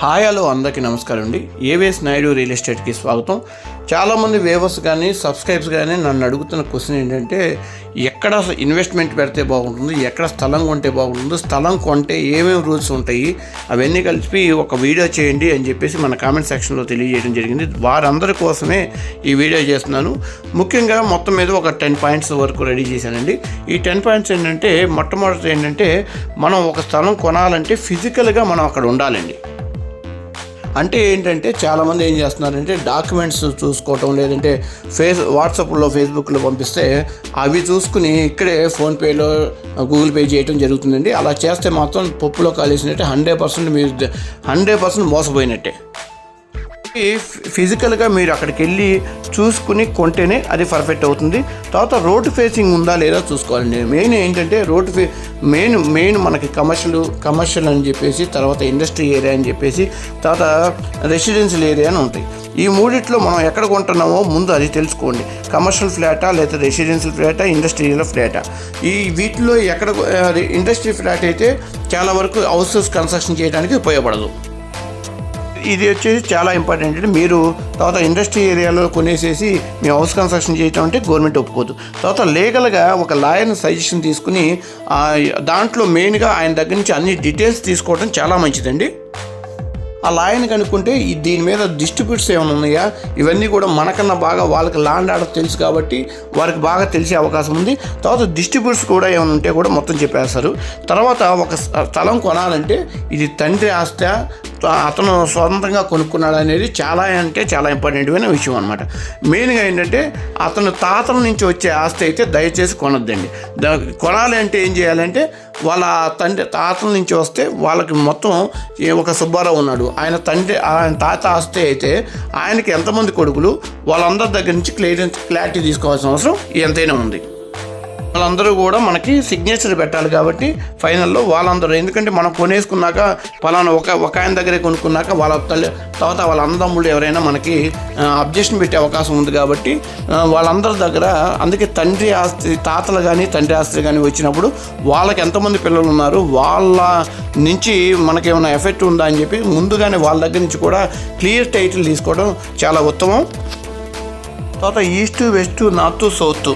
Hi hello అందరికీ నమస్కారం అండి. ఏవిఎస్ నాయుడు రియల్ ఎస్టేట్కి స్వాగతం. చాలామంది వేవర్స్ కానీ సబ్స్క్రైబ్స్ కానీ నన్ను అడుగుతున్న క్వశ్చన్ ఏంటంటే, ఎక్కడ ఇన్వెస్ట్మెంట్ పెడితే బాగుంటుంది, ఎక్కడ స్థలం కొంటే బాగుంటుంది, స్థలం కొంటే ఏమేమి రూల్స్ ఉంటాయి, అవన్నీ కలిపి ఒక వీడియో చేయండి అని చెప్పేసి మన కామెంట్ సెక్షన్లో తెలియజేయడం జరిగింది. వారందరి కోసమే ఈ వీడియో చేస్తున్నాను. ముఖ్యంగా మొత్తం మీద ఒక 10 పాయింట్స్ వరకు రెడీ చేశానండి. ఈ 10 పాయింట్స్ ఏంటంటే, మొట్టమొదటి ఏంటంటే, మనం ఒక స్థలం కొనాలంటే ఫిజికల్గా మనం అక్కడ ఉండాలండి. అంటే ఏంటంటే, చాలామంది ఏం చేస్తున్నారంటే డాక్యుమెంట్స్ చూసుకోవటం, లేదంటే వాట్సాప్లో ఫేస్బుక్లో పంపిస్తే అవి చూసుకుని ఇక్కడే ఫోన్పేలో గూగుల్ పే చేయడం జరుగుతుందండి. అలా చేస్తే మాత్రం పప్పులో కాలేసినట్టే 100% మీరు 100% మోసపోయినట్టే. ఫిజికల్గా మీరు అక్కడికి వెళ్ళి చూసుకుని కొంటేనే అది పర్ఫెక్ట్ అవుతుంది. తర్వాత రోడ్ ఫేసింగ్ ఉందా లేదా చూసుకోవాలండి. మెయిన్ ఏంటంటే మెయిన్ మనకి కమర్షియల్ అని చెప్పేసి, తర్వాత ఇండస్ట్రీ ఏరియా అని చెప్పేసి, తర్వాత రెసిడెన్షియల్ ఏరియా అని ఉంటాయి. ఈ మూడిట్లో మనం ఎక్కడ కొంటున్నామో ముందు అది తెలుసుకోండి. కమర్షియల్ ఫ్లాటా, లేదా రెసిడెన్షియల్ ఫ్లాటా, ఇండస్ట్రియల్ ఫ్లాటా. వీటిలో ఎక్కడ ఇండస్ట్రీ ఫ్లాట్ అయితే చాలా వరకు హౌసెస్ కన్స్ట్రక్షన్ చేయడానికి ఉపయోగపడదు. ఇది వచ్చేసి చాలా ఇంపార్టెంట్ అండి. మీరు తర్వాత ఇండస్ట్రీ ఏరియాలో కొనేసేసి మీ హౌస్ కన్స్ట్రక్షన్ చేయటం అంటే గవర్నమెంట్ ఒప్పుకోదు. తర్వాత లీగల్గా ఒక లాయర్ని సజెషన్ తీసుకుని దాంట్లో మెయిన్గా ఆయన దగ్గర నుంచి అన్ని డీటెయిల్స్ తీసుకోవడం చాలా మంచిదండి. ఆ లాయర్ని కనుక్కుంటే దీని మీద డిస్ట్రిబ్యూట్స్ ఏమైనా ఉన్నాయా, ఇవన్నీ కూడా మనకన్నా బాగా వాళ్ళకి ల్యాండ్ ఆర్డర్ తెలుసు కాబట్టి వారికి బాగా తెలిసే అవకాశం ఉంది. తర్వాత డిస్ట్రిబ్యూట్స్ కూడా ఏమైనా ఉంటే కూడా మొత్తం చెప్పేస్తారు. తర్వాత ఒక స్థలం కొనాలంటే ఇది తండ్రి ఆస్తి, అతను సొంతంగా కొనుక్కున్నాడు అనేది చాలా ఇంపార్టెంట్ అయిన విషయం అనమాట. మెయిన్గా ఏంటంటే, అతను తాతల నుంచి వచ్చే ఆస్తి అయితే దయచేసి కొనొద్దండి. కొనాలి అంటే ఏం చేయాలంటే, వాళ్ళ తాతల నుంచి వస్తే వాళ్ళకి మొత్తం ఒక సుబ్బారావు ఉన్నాడు, ఆయన తాత ఆస్తి అయితే ఆయనకి ఎంతమంది కొడుకులు, వాళ్ళందరి దగ్గర నుంచి క్లారిటీ తీసుకోవాల్సిన అవసరం ఎంతైనా ఉంది. వాళ్ళందరూ కూడా మనకి సిగ్నేచర్ పెట్టాలి కాబట్టి ఫైనల్లో వాళ్ళందరూ, ఎందుకంటే మనం కొనేసుకున్నాక పలానా ఒక ఆయన దగ్గరే కొనుక్కున్నాక వాళ్ళ తర్వాత వాళ్ళ అన్నదమ్ముళ్ళు ఎవరైనా మనకి అబ్జెక్షన్ పెట్టే అవకాశం ఉంది కాబట్టి వాళ్ళందరి దగ్గర, అందుకే తండ్రి ఆస్తి, తాతలు కానీ తండ్రి ఆస్తి కానీ వచ్చినప్పుడు వాళ్ళకి ఎంతమంది పిల్లలు ఉన్నారు, వాళ్ళ నుంచి మనకేమైనా ఎఫెక్ట్ ఉందా అని చెప్పి ముందుగానే వాళ్ళ దగ్గర నుంచి కూడా క్లియర్ టైటిల్ తీసుకోవడం చాలా ఉత్తమం. తర్వాత ఈస్ట్, వెస్ట్, నార్త్, సౌత్.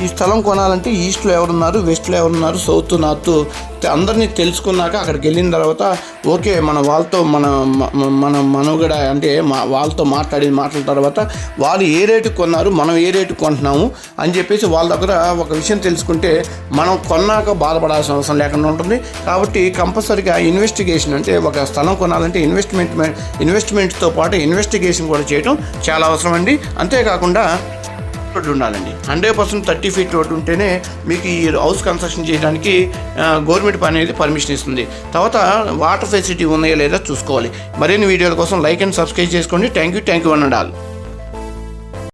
ఈ స్థలం కొనాలంటే ఈస్ట్లో ఎవరున్నారు, వెస్ట్లో ఎవరున్నారు, సౌత్, నార్త్ అందరినీ తెలుసుకున్నాక అక్కడికి వెళ్ళిన తర్వాత ఓకే, మన వాళ్ళతో మన మనుగడ అంటే వాళ్ళతో మాట్లాడిన తర్వాత వాళ్ళు ఏ రేటుకు కొన్నారు, మనం ఏ రేటుకు కొంటున్నాము అని చెప్పేసి వాళ్ళ దగ్గర ఒక విషయం తెలుసుకుంటే మనం కొన్నాక బాధపడాల్సిన అవసరం లేకుండా ఉంటుంది. కాబట్టి కంపల్సరీగా ఇన్వెస్టిగేషన్, అంటే ఒక స్థలం కొనాలంటే ఇన్వెస్ట్మెంట్తో పాటు ఇన్వెస్టిగేషన్ కూడా చేయడం చాలా అవసరం అండి. అంతేకాకుండా రోడ్డు ఉండాలండి. 100% 30 ఫీట్ రోడ్డు ఉంటేనే మీకు ఈ హౌస్ కన్స్ట్రక్షన్ చేయడానికి గవర్నమెంట్ అనేది పర్మిషన్ ఇస్తుంది. తర్వాత వాటర్ ఫెసిలిటీ ఉన్నాయా లేదా చూసుకోవాలి. మరిన్ని వీడియోల కోసం లైక్ అండ్ సబ్స్క్రైబ్ చేసుకోండి. Thank you one and all.